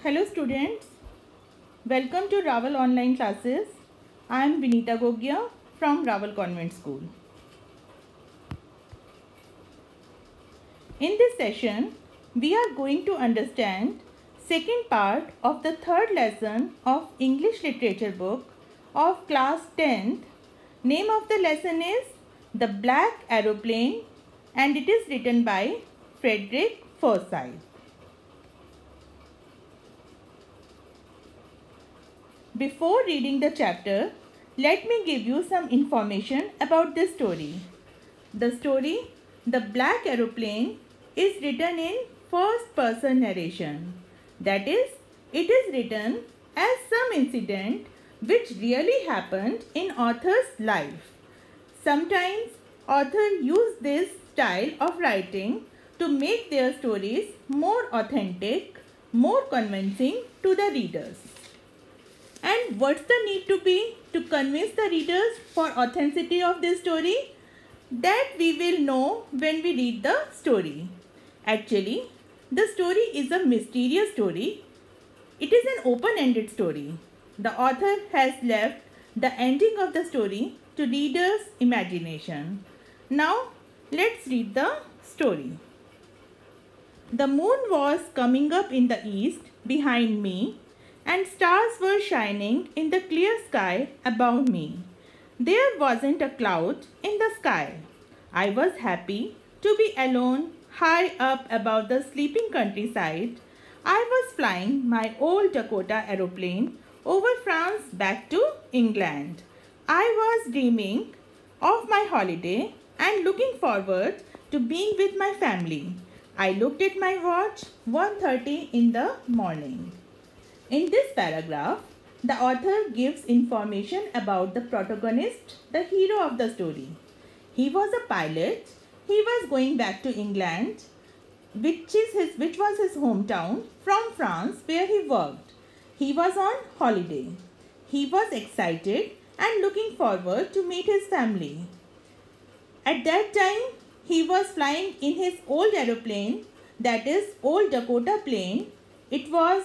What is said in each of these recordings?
Hello students, welcome to Raval online classes. I am Vinita Gogia from Raval Convent School. In this session, we are going to understand second part of the third lesson of English literature book of class 10th. Name of the lesson is The Black Aeroplane and it is written by Frederick Forsyth. Before reading the chapter, let me give you some information about this story. The story, The Black Aeroplane, is written in first person narration. That is, it is written as some incident which really happened in author's life. Sometimes authors use this style of writing to make their stories more authentic, more convincing to the readers. And what's the need to be to convince the readers for authenticity of this story? That we will know when we read the story. Actually, the story is a mysterious story. It is an open-ended story. The author has left the ending of the story to readers' imagination. Now, let's read the story. The moon was coming up in the east behind me, and stars were shining in the clear sky above me. There wasn't a cloud in the sky. I was happy to be alone high up above the sleeping countryside. I was flying my old Dakota aeroplane over France back to England. I was dreaming of my holiday and looking forward to being with my family. I looked at my watch, 1:30 in the morning. In this paragraph, the author gives information about the protagonist, the hero of the story. He was a pilot. He was going back to England, which was his hometown, from France where he worked. He was on holiday. He was excited and looking forward to meet his family. At that time, he was flying in his old aeroplane, that is old Dakota plane. It was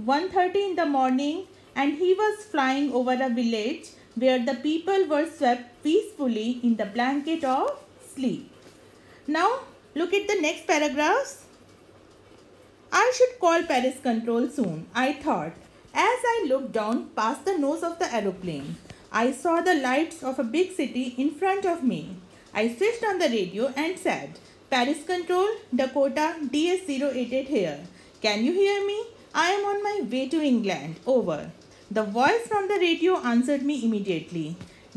1:30 in the morning and he was flying over a village where the people were swept peacefully in the blanket of sleep. Now look at the next paragraphs. I should call Paris Control soon, I thought. As I looked down past the nose of the aeroplane, I saw the lights of a big city in front of me. I switched on the radio and said, Paris Control, Dakota DS-088 here. Can you hear me? I am on my way to England. Over. The voice from the radio answered me immediately.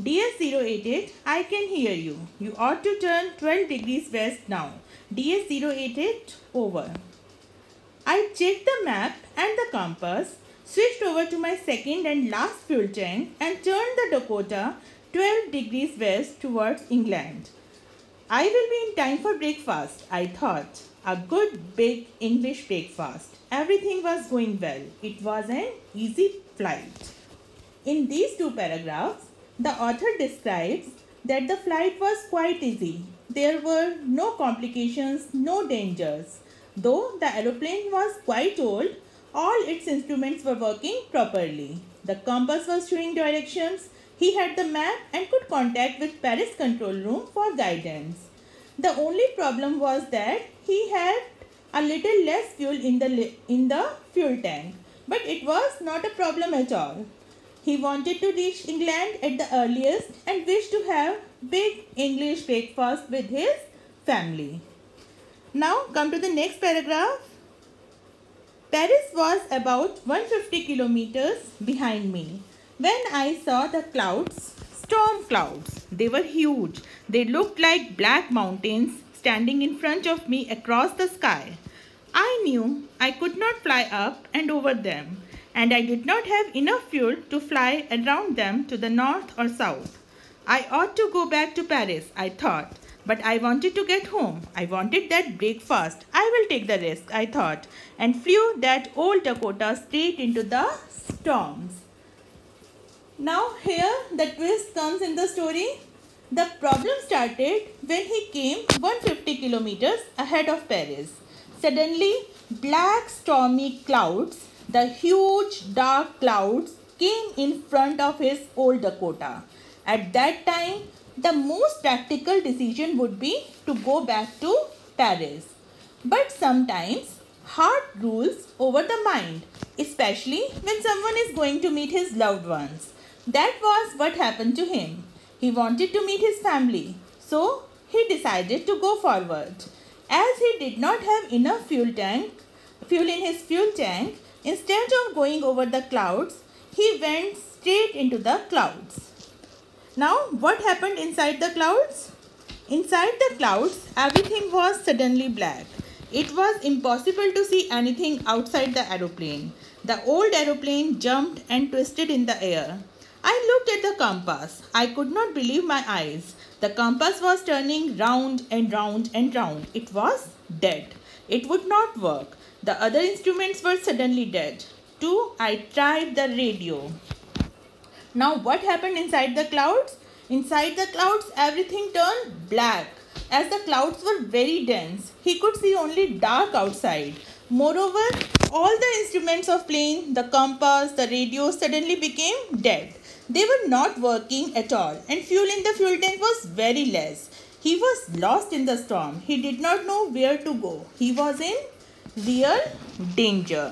DS-088, I can hear you. You ought to turn 12 degrees west now. DS-088, over. I checked the map and the compass, switched over to my second and last fuel tank and turned the Dakota 12 degrees west towards England. I will be in time for breakfast, I thought. A good big English breakfast. Everything was going well. It was an easy flight. In these two paragraphs, the author describes that the flight was quite easy. There were no complications, no dangers. Though the aeroplane was quite old, all its instruments were working properly. The compass was showing directions. He had the map and could contact with Paris control room for guidance. The only problem was that he had a little less fuel in the fuel tank, but it was not a problem at all. He wanted to reach England at the earliest and wished to have big English breakfast with his family. Now come to the next paragraph. Paris was about 150 kilometers behind me when I saw the clouds, storm clouds. They were huge. They looked like black mountains standing in front of me across the sky. I knew I could not fly up and over them, and I did not have enough fuel to fly around them to the north or south. I ought to go back to Paris, I thought, but I wanted to get home. I wanted that breakfast. I will take the risk, I thought, and flew that old Dakota straight into the storms. Now here the twist comes in the story. The problem started when he came 150 kilometers ahead of Paris. Suddenly, black stormy clouds the huge dark clouds came in front of his old Dakota. At that time, the most practical decision would be to go back to Paris. But sometimes heart rules over the mind, especially when someone is going to meet his loved ones. That was what happened to him. He wanted to meet his family, so he decided to go forward. As he did not have enough fuel in his fuel tank, instead of going over the clouds, he went straight into the clouds. Now, what happened inside the clouds? Inside the clouds, everything was suddenly black. It was impossible to see anything outside the aeroplane. The old aeroplane jumped and twisted in the air. I looked at the compass. I could not believe my eyes. The compass was turning round and round and round. It was dead. It would not work. The other instruments were suddenly dead. Too, I tried the radio. Now what happened inside the clouds? Inside the clouds, everything turned black. As the clouds were very dense, he could see only dark outside. Moreover, all the instruments of plane, the compass, the radio suddenly became dead. They were not working at all, and fuel in the fuel tank was very less. He was lost in the storm. He did not know where to go. He was in real danger.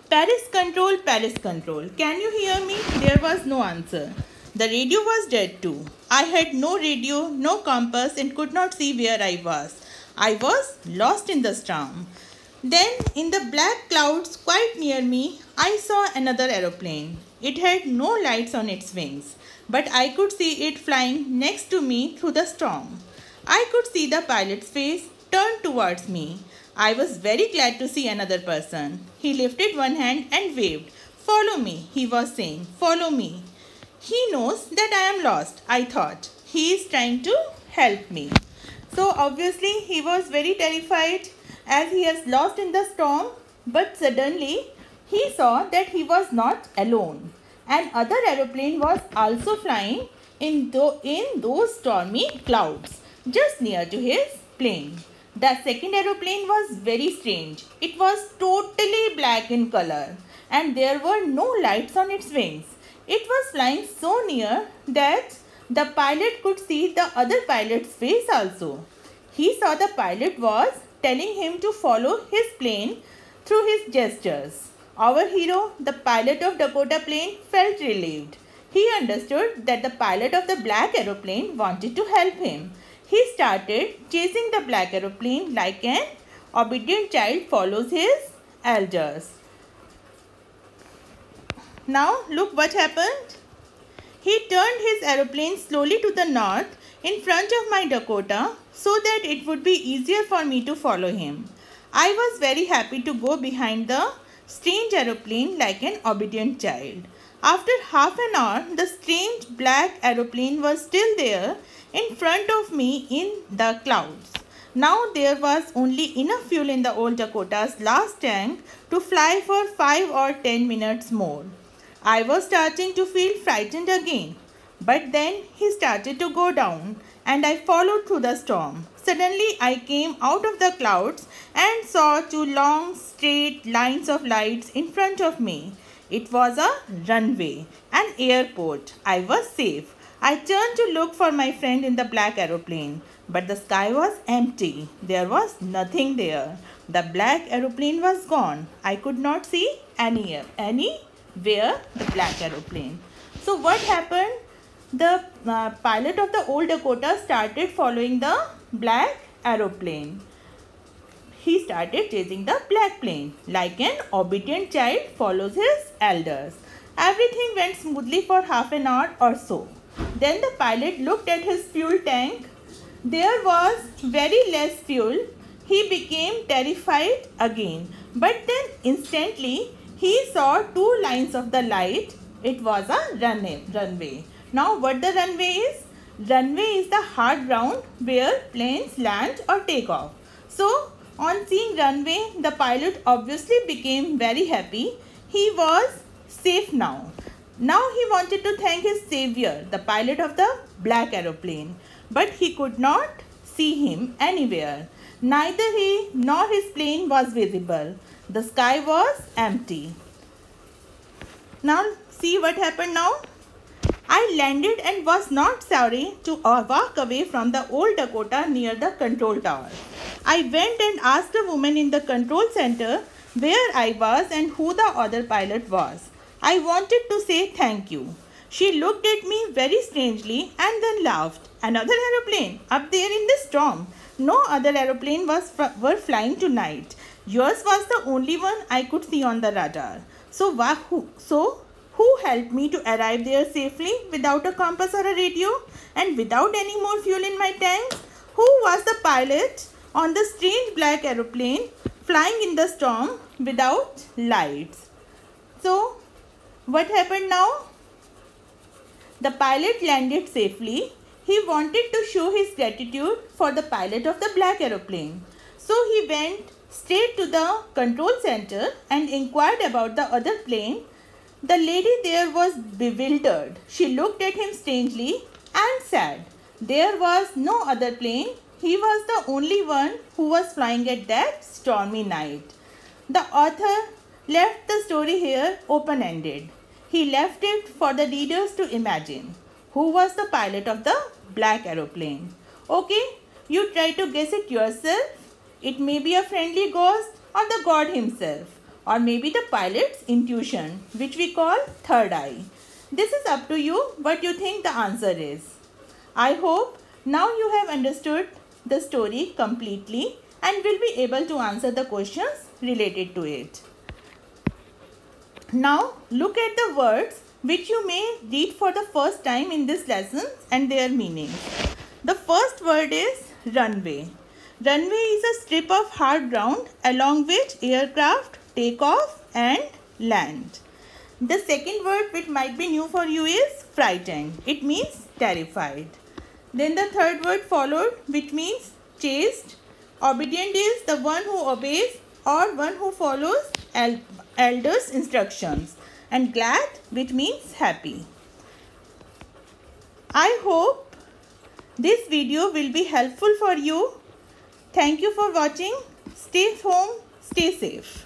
Paris control, Paris control. Can you hear me? There was no answer. The radio was dead too. I had no radio, no compass, and could not see where I was. I was lost in the storm. Then, in the black clouds quite near me, I saw another aeroplane. It had no lights on its wings, but I could see it flying next to me through the storm. I could see the pilot's face turned towards me. I was very glad to see another person. He lifted one hand and waved. "Follow me," he was saying. "Follow me." He knows that I am lost, I thought. He is trying to help me. So obviously he was very terrified as he is lost in the storm. But suddenly he saw that he was not alone. An other aeroplane was also flying in those stormy clouds just near to his plane. The second aeroplane was very strange. It was totally black in color and there were no lights on its wings. It was flying so near that the pilot could see the other pilot's face also. He saw the pilot was telling him to follow his plane through his gestures. Our hero, the pilot of Dakota plane, felt relieved. He understood that the pilot of the black aeroplane wanted to help him. He started chasing the black aeroplane like an obedient child follows his elders. Now look what happened. He turned his aeroplane slowly to the north in front of my Dakota so that it would be easier for me to follow him. I was very happy to go behind the strange aeroplane like an obedient child. After half an hour, the strange black aeroplane was still there in front of me in the clouds. Now there was only enough fuel in the old Dakota's last tank to fly for 5 or 10 minutes more. I was starting to feel frightened again, but then he started to go down and I followed through the storm. Suddenly I came out of the clouds and saw 2 long straight lines of lights in front of me. It was a runway, an airport. I was safe. I turned to look for my friend in the black aeroplane, but the sky was empty. There was nothing there. The black aeroplane was gone. I could not see anywhere the black aeroplane. So what happened? The pilot of the old Dakota started following the black aeroplane. He started chasing the black plane like an obedient child follows his elders. Everything went smoothly for half an hour or so. Then the pilot looked at his fuel tank. There was very less fuel. He became terrified again. But then instantly he saw 2 lines of the light. It was a runway. Now what the runway is? Runway is the hard ground where planes land or take off. So on seeing runway, the pilot obviously became very happy. He was safe now. Now he wanted to thank his savior, the pilot of the black aeroplane. But he could not see him anywhere. Neither he nor his plane was visible. The sky was empty. Now see what happened now. I landed and was not sorry to walk away from the old Dakota near the control tower. I went and asked a woman in the control center where I was and who the other pilot was. I wanted to say thank you. She looked at me very strangely and then laughed. Another aeroplane up there in the storm. No other aeroplane were flying tonight. Yours was the only one I could see on the radar. So who helped me to arrive there safely without a compass or a radio and without any more fuel in my tanks? Who was the pilot on the strange black aeroplane flying in the storm without lights? So, what happened now? The pilot landed safely. He wanted to show his gratitude for the pilot of the black aeroplane. So, he went straight to the control center and inquired about the other plane. The lady there was bewildered. She looked at him strangely and said, there was no other plane. He was the only one who was flying at that stormy night. The author left the story here open-ended. He left it for the readers to imagine who was the pilot of the black aeroplane. Okay, you try to guess it yourself. It may be a friendly ghost or the God himself, or maybe the pilot's intuition, which we call third eye. This is up to you what you think the answer is. I hope now you have understood the story completely and will be able to answer the questions related to it. Now look at the words which you may read for the first time in this lesson and their meaning. The first word is runway. Runway is a strip of hard ground along which aircraft take off and land. The second word which might be new for you is frightened. It means terrified. Then the third word followed, which means chaste. Obedient is the one who obeys or one who follows elders' instructions. And glad, which means happy. I hope this video will be helpful for you. Thank you for watching. Stay home, stay safe.